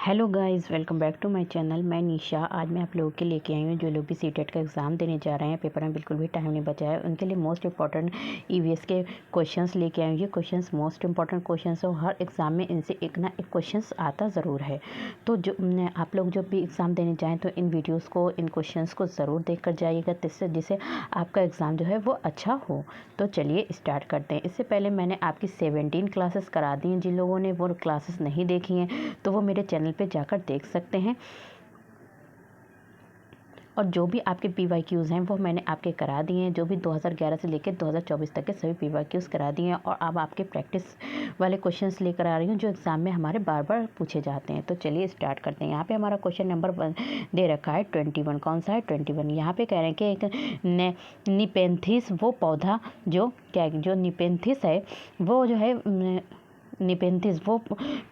Hello guys, welcome back to my channel. मैं निशा। आज मैं आप लोगों के लेके आई हूँ जो लोग भी सीटेट का एग्ज़ाम देने जा रहे हैं, पेपर में बिल्कुल भी टाइम नहीं बचा है, उनके लिए मोस्ट इंपॉर्टेंट ईवीएस के क्वेश्चंस लेके आई हूँ। ये क्वेश्चंस मोस्ट इंपॉर्टेंट क्वेश्चंस है और हर एग्ज़ाम में इनसे एक ना एक क्वेश्चंस आता ज़रूर है। तो जो आप लोग जब भी एग्ज़ाम देने जाएँ तो इन वीडियोज़ को, इन क्वेश्चंस को ज़रूर देख कर जाइएगा, जिससे आपका एग्ज़ाम जो है वो अच्छा हो। तो चलिए स्टार्ट करते हैं। इससे पहले मैंने आपकी 17 क्लासेस करा दी हैं। जिन लोगों ने वो क्लासेस नहीं देखी हैं तो वो मेरे चैनल पे जाकर देख सकते हैं। और जो भी आपके PYQs हैं वो मैंने आपके करा दिए हैं। जो भी 2011 से लेकर 2024 तक के सभी PYQs करा दिए हैं और अब आपके प्रैक्टिस वाले क्वेश्चंस लेकर आ रही हूँ जो एग्ज़ाम में हमारे बार बार पूछे जाते हैं। तो चलिए स्टार्ट करते हैं। यहाँ पे हमारा क्वेश्चन नंबर 1 दे रखा है 21। कौन सा है? 21। यहाँ पे कह रहे हैं कि एक निपेंथिस वो पौधा जो निपेंथिस है वो जो है निपेंथिस वो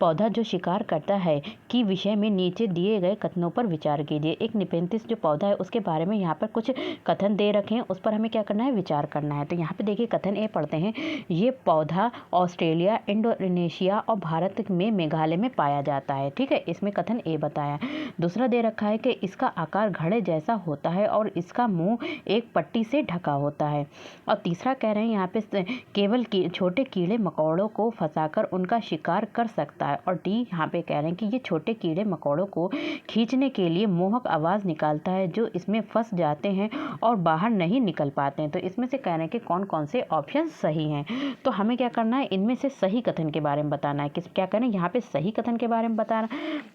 पौधा जो शिकार करता है की विषय में नीचे दिए गए कथनों पर विचार कीजिए। एक निपेंथिस जो पौधा है उसके बारे में यहाँ पर कुछ कथन दे रखे हैं, उस पर हमें क्या करना है? विचार करना है। तो यहाँ पे देखिए कथन ए पढ़ते हैं। ये पौधा ऑस्ट्रेलिया, इंडोनेशिया और भारत में मेघालय में पाया जाता है। ठीक है, इसमें कथन ए बताया। दूसरा दे रखा है कि इसका आकार घड़े जैसा होता है और इसका मुँह एक पट्टी से ढका होता है। और तीसरा कह रहे हैं यहाँ पे केवल छोटे कीड़े मकोड़ों को फंसाकर उनका शिकार कर सकता है। और डी यहाँ पे कह रहे हैं कि ये छोटे कीड़े मकोड़ों को खींचने के लिए मोहक आवाज़ निकालता है जो इसमें फंस जाते हैं और बाहर नहीं निकल पाते हैं। तो इसमें से कह रहे हैं कि कौन कौन से ऑप्शन सही हैं। तो हमें क्या करना है? इनमें से सही कथन के बारे में बताना है। क्या करें? यहाँ पे सही कथन के बारे में बताना।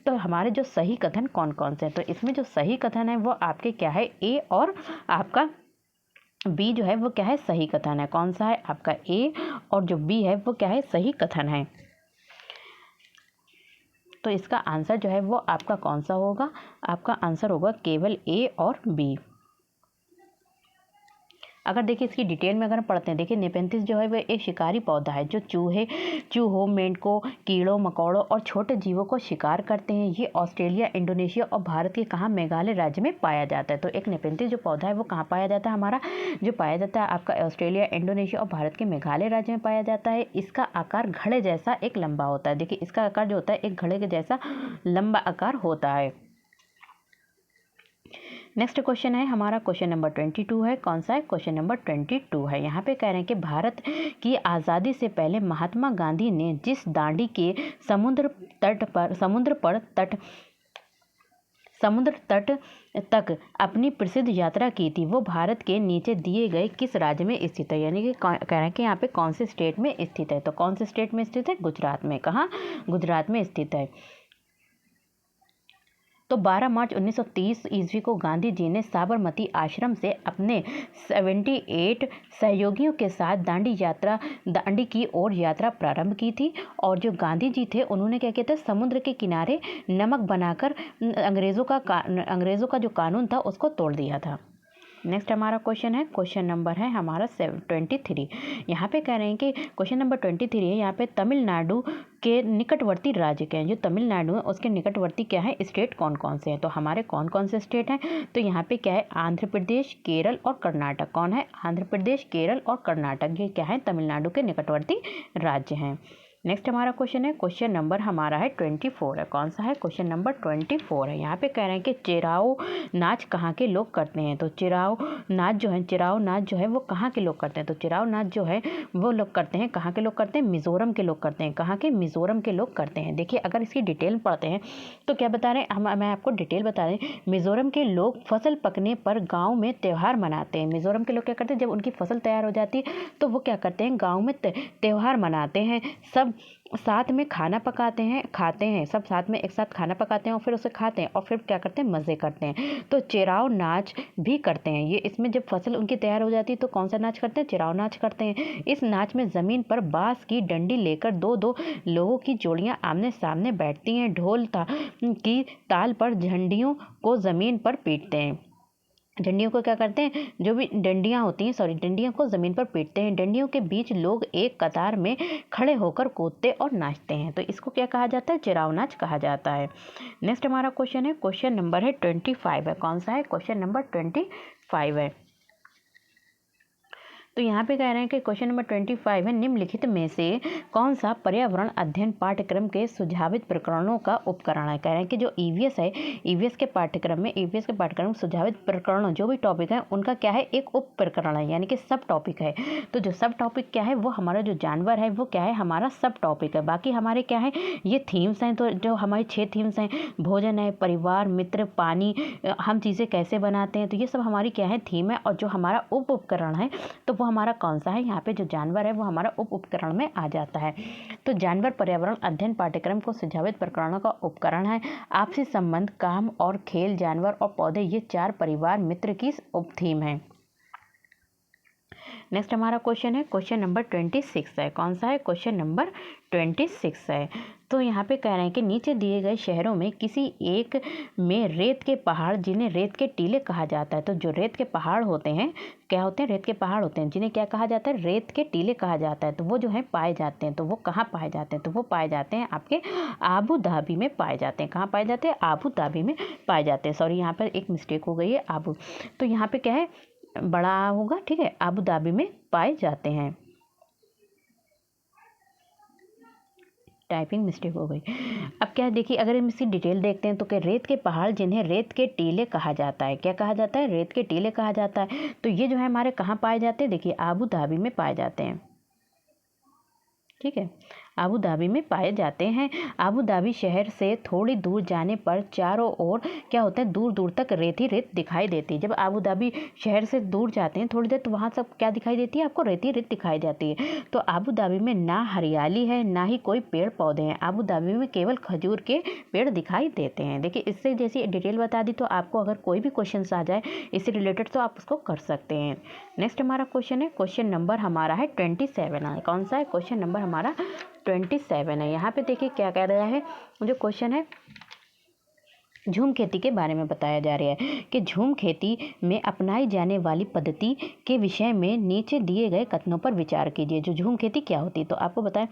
तो हमारे जो सही कथन कौन कौन से हैं, तो इसमें जो सही कथन है वो आपके क्या है? ए और आपका बी जो है वो क्या है? सही कथन है। कौन सा है? आपका ए और जो बी है वो क्या है? सही कथन है। तो इसका आंसर जो है वो आपका कौन सा होगा? आपका आंसर होगा केवल ए और बी। अगर देखिए इसकी डिटेल में अगर हम पढ़ते हैं, देखिए नेपेंथिस जो है वह एक शिकारी पौधा है जो चूहों, मेंढकों, कीड़ों मकोड़ों और छोटे जीवों को शिकार करते हैं। ये ऑस्ट्रेलिया, इंडोनेशिया और भारत के कहाँ? मेघालय राज्य में पाया जाता है। तो एक नेपेंथिस जो पौधा है वो कहाँ पाया जाता है? हमारा जो पाया जाता है आपका ऑस्ट्रेलिया, इंडोनेशिया और भारत के मेघालय राज्य में पाया जाता है। इसका आकार घड़े जैसा एक लंबा होता है। देखिए इसका आकार जो होता है एक घड़े के जैसा लंबा आकार होता है। नेक्स्ट क्वेश्चन है हमारा क्वेश्चन नंबर 22 है। कौन सा है? क्वेश्चन नंबर 22 है। यहाँ पे कह रहे हैं कि भारत की आज़ादी से पहले महात्मा गांधी ने जिस दांडी के समुद्र तट तक अपनी प्रसिद्ध यात्रा की थी वो भारत के नीचे दिए गए किस राज्य में स्थित है? यानी कि कह रहे हैं कि यहाँ पे कौन से स्टेट में स्थित है? तो कौन से स्टेट में स्थित है? गुजरात में। कहाँ? गुजरात में स्थित है। तो 12 मार्च 1930 ईस्वी को गांधी जी ने साबरमती आश्रम से अपने 78 सहयोगियों के साथ दांडी की ओर यात्रा प्रारंभ की थी। और जो गांधी जी थे उन्होंने क्या किया था? समुद्र के किनारे नमक बनाकर अंग्रेज़ों का जो कानून था उसको तोड़ दिया था। नेक्स्ट हमारा क्वेश्चन है, क्वेश्चन नंबर है हमारा 23। यहाँ पे कह रहे हैं कि क्वेश्चन नंबर 23 है। यहाँ पे तमिलनाडु के निकटवर्ती राज्य क्या है? जो तमिलनाडु है उसके निकटवर्ती क्या है? स्टेट कौन कौन से हैं? तो हमारे कौन कौन से स्टेट हैं? तो यहाँ पे क्या है? आंध्र प्रदेश, केरल और कर्नाटक। कौन है? आंध्र प्रदेश, केरल और कर्नाटक। ये क्या है? तमिलनाडु के निकटवर्ती राज्य हैं। नेक्स्ट हमारा क्वेश्चन है, क्वेश्चन नंबर हमारा है 24 है। कौन सा है? क्वेश्चन नंबर 24 है। यहाँ पे कह रहे हैं कि चिराओ नाच कहाँ के लोग करते हैं? तो चिराओ नाच जो है वो कहाँ के लोग करते हैं? तो चिराओ नाच जो है वो लोग करते हैं, कहाँ के लोग करते हैं? मिजोरम के लोग करते हैं। कहाँ के? मिजोरम के लोग करते हैं। देखिए अगर इसकी डिटेल पढ़ते हैं तो क्या बता रहे हैं? मैं आपको डिटेल बता रही हूँ। मिजोरम के लोग फसल पकने पर गाँव में त्यौहार मनाते हैं। मिजोरम के लोग क्या करते हैं? जब उनकी फसल तैयार हो जाती है तो वो क्या करते हैं? गाँव में त्यौहार मनाते हैं। सब साथ में खाना पकाते हैं, खाते हैं, सब साथ में एक साथ खाना पकाते हैं और फिर उसे खाते हैं और फिर क्या करते हैं? मज़े करते हैं। तो चिराओ नाच भी करते हैं। ये इसमें जब फसल उनकी तैयार हो जाती है तो कौन सा नाच करते हैं? चिराओ नाच करते हैं। इस नाच में ज़मीन पर बांस की डंडी लेकर दो दो लोगों की जोड़ियां आमने सामने बैठती हैं। ढोल की ताल पर झंडियों को ज़मीन पर पीटते हैं। डंडियों को क्या करते हैं? जो भी डंडियाँ होती हैं, डंडियों को ज़मीन पर पीटते हैं। डंडियों के बीच लोग एक कतार में खड़े होकर कूदते और नाचते हैं। तो इसको क्या कहा जाता है? चिराव नाच कहा जाता है। नेक्स्ट हमारा क्वेश्चन है, क्वेश्चन नंबर है 25 है। कौन सा है? क्वेश्चन नंबर 25 है। तो यहाँ पे कह रहे हैं कि क्वेश्चन नंबर 25 है, निम्नलिखित में से कौन सा पर्यावरण अध्ययन पाठ्यक्रम के सुझावित प्रकरणों का उपकरण है। कह रहे हैं कि जो ईवीएस है, ईवीएस के पाठ्यक्रम में सुझावित प्रकरणों जो भी टॉपिक है उनका क्या है, एक उप प्रकरण है, यानी कि सब टॉपिक है। तो जो सब टॉपिक क्या है, वो हमारा जो जानवर है वो क्या है, हमारा सब टॉपिक है। बाकी हमारे क्या है, ये थीम्स हैं। तो जो हमारी 6 थीम्स हैं, भोजन है, परिवार, मित्र, पानी, हम चीज़ें कैसे बनाते हैं, तो ये सब हमारी क्या है, थीम है। और जो हमारा उप उपकरण है तो वो हमारा कौन सा है, यहाँ पे जो जानवर है वो हमारा उप उपकरण में आ जाता है। तो जानवर पर्यावरण अध्ययन पाठ्यक्रम को सुझावित प्रकरणों का उपकरण है। आपसी संबंध, काम और खेल, जानवर और पौधे, ये 4 परिवार मित्र की उप थीम है। नेक्स्ट हमारा क्वेश्चन है, क्वेश्चन नंबर 26 है। कौन सा है, क्वेश्चन नंबर 26 है। तो यहाँ पे कह रहे हैं कि नीचे दिए गए शहरों में किसी एक में रेत के पहाड़, जिन्हें रेत के टीले कहा जाता है। तो जो रेत के पहाड़ होते हैं, क्या होते हैं, रेत के पहाड़ होते हैं, जिन्हें क्या कहा जाता है, रेत के टीले कहा जाता है। तो वो जो है पाए जाते हैं। तो वो कहाँ पाए जाते हैं, तो वो पाए जाते हैं आपके आबू धाबी में पाए जाते हैं। कहाँ पाए जाते हैं, आबू धाबी में पाए जाते हैं। सॉरी, यहाँ पर एक मिस्टेक हो गई है, आबू। तो यहाँ पे क्या है, बड़ा होगा, ठीक है, आबू धाबी में पाए जाते हैं। टाइपिंग मिस्टेक हो गई। अब क्या है, देखिए, अगर हम इसकी डिटेल देखते हैं तो क्या, रेत के पहाड़ जिन्हें रेत के टीले कहा जाता है। क्या कहा जाता है, रेत के टीले कहा जाता है। तो ये जो है हमारे कहाँ पाए जाते हैं, देखिए आबू धाबी में पाए जाते हैं, ठीक है, आबू धाबी में पाए जाते हैं। आबू धाबी शहर से थोड़ी दूर जाने पर चारों ओर क्या होता है, दूर दूर तक रेत ही रेत दिखाई देती है। जब आबू धाबी शहर से दूर जाते हैं थोड़ी देर, तो वहाँ सब क्या दिखाई देती है, आपको रेत ही रेत दिखाई जाती है। तो आबू धाबी में ना हरियाली है, ना ही कोई पेड़ पौधे हैं। आबू धाबी में केवल खजूर के पेड़ दिखाई देते हैं। देखिए, इससे जैसी डिटेल बता दी, तो आपको अगर कोई भी क्वेश्चन आ जाए इससे रिलेटेड तो आप उसको कर सकते हैं। नेक्स्ट हमारा क्वेश्चन है, क्वेश्चन नंबर हमारा है 27 है। कौन सा है, क्वेश्चन नंबर हमारा 27 है। यहाँ पे देखिए क्या कह रहा है, जो क्वेश्चन है, झूम खेती के बारे में बताया जा रहा है कि झूम खेती में अपनाई जाने वाली पद्धति के विषय में नीचे दिए गए कथनों पर विचार कीजिए। जो झूम खेती क्या होती है, तो आपको बताएं,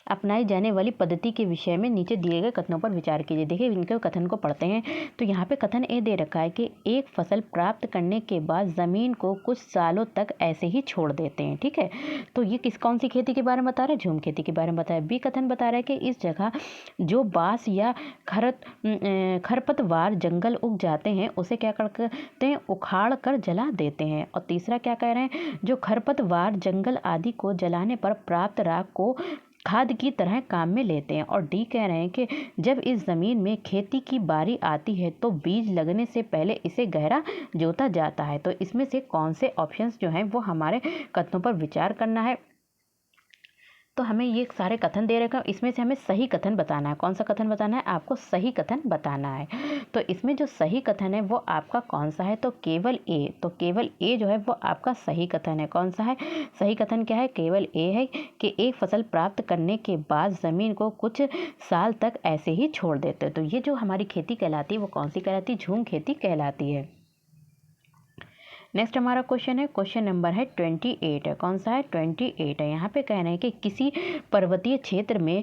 अपनाई जाने वाली पद्धति के विषय में नीचे दिए गए कथनों पर विचार कीजिए। देखिए, इनके कथन को पढ़ते हैं। तो यहाँ पे कथन ए दे रखा है कि एक फसल प्राप्त करने के बाद ज़मीन को कुछ सालों तक ऐसे ही छोड़ देते हैं, ठीक है। तो ये कौन सी खेती के बारे में बता रहे हैं, झूम खेती के बारे में बताया। बी कथन बता रहा है कि इस जगह जो बांस या खरपतवार जंगल उग जाते हैं उसे क्या करते हैं, उखाड़ कर जला देते हैं। और तीसरा क्या कह रहे हैं, जो खरपतवार जंगल आदि को जलाने पर प्राप्त राख को खाद की तरह काम में लेते हैं। और डी कह रहे हैं कि जब इस ज़मीन में खेती की बारी आती है तो बीज लगने से पहले इसे गहरा जोता जाता है। तो इसमें से कौन से ऑप्शंस जो हैं वो हमारे कथनों पर विचार करना है। तो हमें ये सारे कथन दे रखा, इसमें से हमें सही कथन बताना है। कौन सा कथन बताना है, आपको सही कथन बताना है। तो इसमें जो सही कथन है वो आपका कौन सा है, तो केवल ए। तो केवल ए जो है वो आपका सही कथन है। कौन सा है, सही कथन क्या है, केवल ए है कि एक फसल प्राप्त करने के बाद ज़मीन को कुछ साल तक ऐसे ही छोड़ देते। तो ये जो हमारी खेती कहलाती है वो कौन सी कहलाती है, झूम खेती कहलाती है। नेक्स्ट हमारा क्वेश्चन है, क्वेश्चन नंबर है 28 है। कौन सा है, 28 है। यहाँ पे कह रहे हैं कि किसी पर्वतीय क्षेत्र में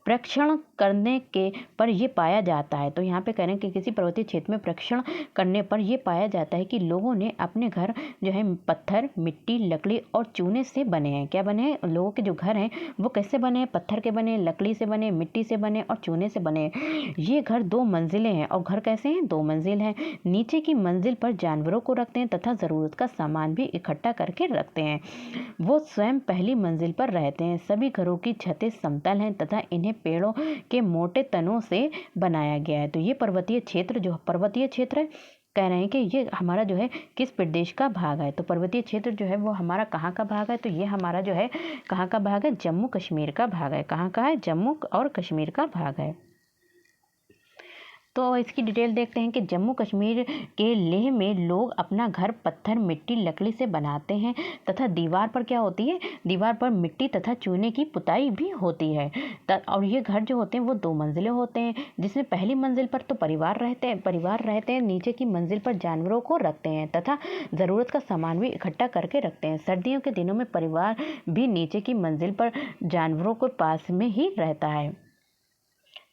परीक्षण करने के पर यह पाया जाता है। तो यहाँ पे कह रहे हैं कि किसी पर्वतीय क्षेत्र में परीक्षण करने पर यह पाया जाता है कि लोगों ने अपने घर जो है पत्थर, मिट्टी, लकड़ी और चूने से बने हैं। क्या बने हैं, लोगों के जो घर हैं वो कैसे बने हैं, पत्थर के बने, लकड़ी से बने, मिट्टी से बने और चूने से बने। ये घर 2 मंजिलें हैं। और घर कैसे हैं, 2 मंजिल हैं। नीचे की मंजिल पर जानवरों को रखते हैं तथा ज़रूरत का सामान भी इकट्ठा करके रखते हैं। वो स्वयं पहली मंजिल पर रहते हैं। सभी घरों की छतें समतल हैं तथा इन्हें पेड़ों के मोटे तनों से बनाया गया है। तो ये पर्वतीय क्षेत्र है, कह रहे हैं कि ये हमारा जो है किस प्रदेश का भाग है। तो पर्वतीय क्षेत्र जो है वो हमारा कहाँ का भाग है, तो ये हमारा जो है कहाँ का भाग है, जम्मू कश्मीर का भाग है। कहाँ का है, जम्मू और कश्मीर का भाग है। तो इसकी डिटेल देखते हैं कि जम्मू कश्मीर के लेह में लोग अपना घर पत्थर, मिट्टी, लकड़ी से बनाते हैं तथा दीवार पर क्या होती है, दीवार पर मिट्टी तथा चूने की पुताई भी होती है। और ये घर जो होते हैं वो 2 मंजिलें होते हैं, जिसमें पहली मंजिल पर तो परिवार रहते हैं, नीचे की मंजिल पर जानवरों को रखते हैं तथा ज़रूरत का सामान भी इकट्ठा करके रखते हैं। सर्दियों के दिनों में परिवार भी नीचे की मंजिल पर जानवरों के पास में ही रहता है।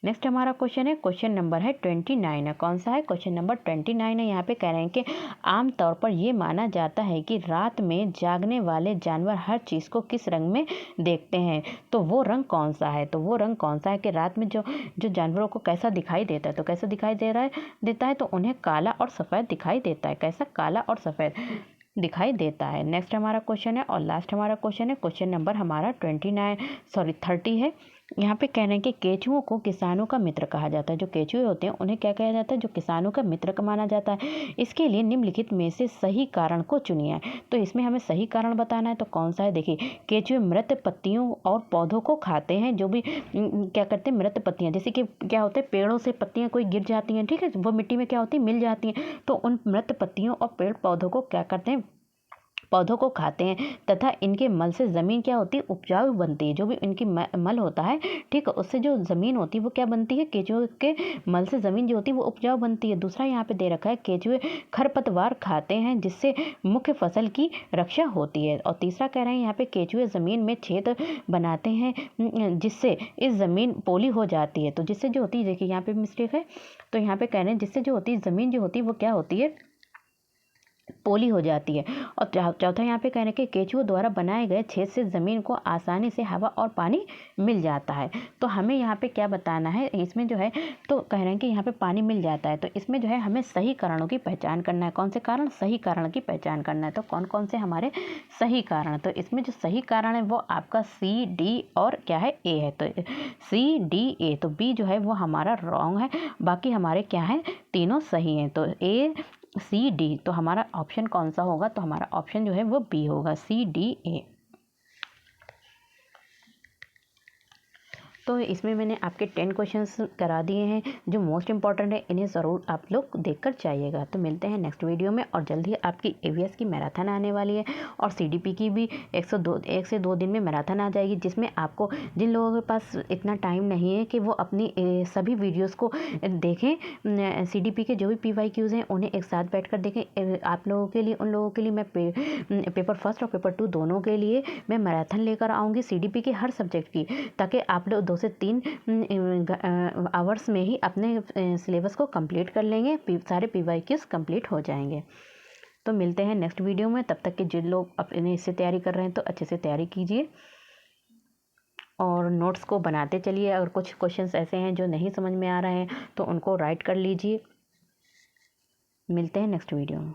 नेक्स्ट हमारा क्वेश्चन है, क्वेश्चन नंबर है 29 है। कौन सा है? क्वेश्चन नंबर 29 है। यहाँ पे कह रहे हैं कि आमतौर पर ये माना जाता है कि रात में जागने वाले जानवर हर चीज़ को किस रंग में देखते हैं, तो वो रंग कौन सा है? तो वो रंग कौन सा है कि रात में जो जो जानवरों को कैसा दिखाई देता है, तो कैसा दिखाई देता है, तो उन्हें काला और सफ़ेद दिखाई देता है। कैसा? काला और सफ़ेद दिखाई देता है। नेक्स्ट हमारा क्वेश्चन है और लास्ट हमारा क्वेश्चन है, क्वेश्चन नंबर हमारा 30 है। यहाँ पे कह रहे हैं कि केंचुओं को किसानों का मित्र कहा जाता है। जो केंचुए होते हैं उन्हें क्या कहा जाता है? जो किसानों का मित्र का माना जाता है। इसके लिए निम्नलिखित में से सही कारण को चुनिए। तो इसमें हमें सही कारण बताना है, तो कौन सा है? देखिए, केंचुए मृत पत्तियों और पौधों को खाते हैं। जो भी क्या करते हैं? मृत पत्तियाँ, जैसे कि क्या होता है, पेड़ों से पत्तियाँ कोई गिर जाती हैं, ठीक है, वो मिट्टी में क्या होती है? मिल जाती हैं। तो उन मृत पत्तियों और पेड़ पौधों को क्या करते हैं? पौधों को खाते हैं, तथा इनके मल से ज़मीन क्या होती है? उपजाऊ बनती है। जो भी इनकी मल होता है, ठीक है, उससे जो ज़मीन होती है वो क्या बनती है? केंचुए के मल से ज़मीन जो होती है वो उपजाऊ बनती है। दूसरा यहाँ पे दे रखा है, केंचुए खरपतवार खाते हैं जिससे मुख्य फसल की रक्षा होती है। और तीसरा कह रहे हैं यहाँ पे, केंचुए ज़मीन में छेद बनाते हैं जिससे इस ज़मीन पोली हो जाती है। तो जिससे जो होती है, देखिए यहाँ पे मिस्टेक है, तो यहाँ पे कह रहे हैं जिससे जो होती है ज़मीन जो होती है वो क्या होती है? पोली हो जाती है। और चौथा यहाँ पे कह रहे हैं कि केंचुओं द्वारा बनाए गए छेद से ज़मीन को आसानी से हवा और पानी मिल जाता है। तो हमें यहाँ पे क्या बताना है इसमें जो है, तो कह रहे हैं कि यहाँ पे पानी मिल जाता है, तो इसमें जो है हमें सही कारणों की पहचान करना है। कौन से कारण? सही कारण की पहचान करना है। तो कौन कौन से हमारे सही कारण? तो इसमें जो सही कारण है वो आपका सी, डी और क्या है? ए है। तो सी, डी, ए। तो बी जो है वो हमारा रॉन्ग है, बाकी हमारे क्या है? तीनों सही हैं। तो ए, सी, डी। तो हमारा ऑप्शन कौन सा होगा? तो हमारा ऑप्शन जो है वो बी होगा, सी, डी, ए। तो इसमें मैंने आपके 10 क्वेश्चंस करा दिए हैं जो मोस्ट इंपॉर्टेंट है, इन्हें ज़रूर आप लोग देखकर जाइएगा। तो मिलते हैं नेक्स्ट वीडियो में, और जल्द ही आपकी एवीएस की मैराथन आने वाली है, और सीडीपी की भी 1 से 2 दिन में मैराथन आ जाएगी, जिसमें आपको, जिन लोगों के पास इतना टाइम नहीं है कि वो अपनी सभी वीडियोज़ को देखें, सीडीपी के जो भी PYQs हैं उन्हें एक साथ बैठ कर देखें। आप लोगों के लिए, उन लोगों के लिए मैं पेपर फर्स्ट और पेपर 2 दोनों के लिए मैं मैराथन लेकर आऊँगी सीडीपी के हर सब्जेक्ट की, ताकि आप लोग 2 से 3 आवर्स में ही अपने सिलेबस को कंप्लीट कर लेंगे, सारे PYQs कंप्लीट हो जाएंगे। तो मिलते हैं नेक्स्ट वीडियो में, तब तक के जिन लोग अपने इससे तैयारी कर रहे हैं तो अच्छे से तैयारी कीजिए और नोट्स को बनाते चलिए। अगर कुछ क्वेश्चंस ऐसे हैं जो नहीं समझ में आ रहे हैं तो उनको राइट कर लीजिए। मिलते हैं नेक्स्ट वीडियो में।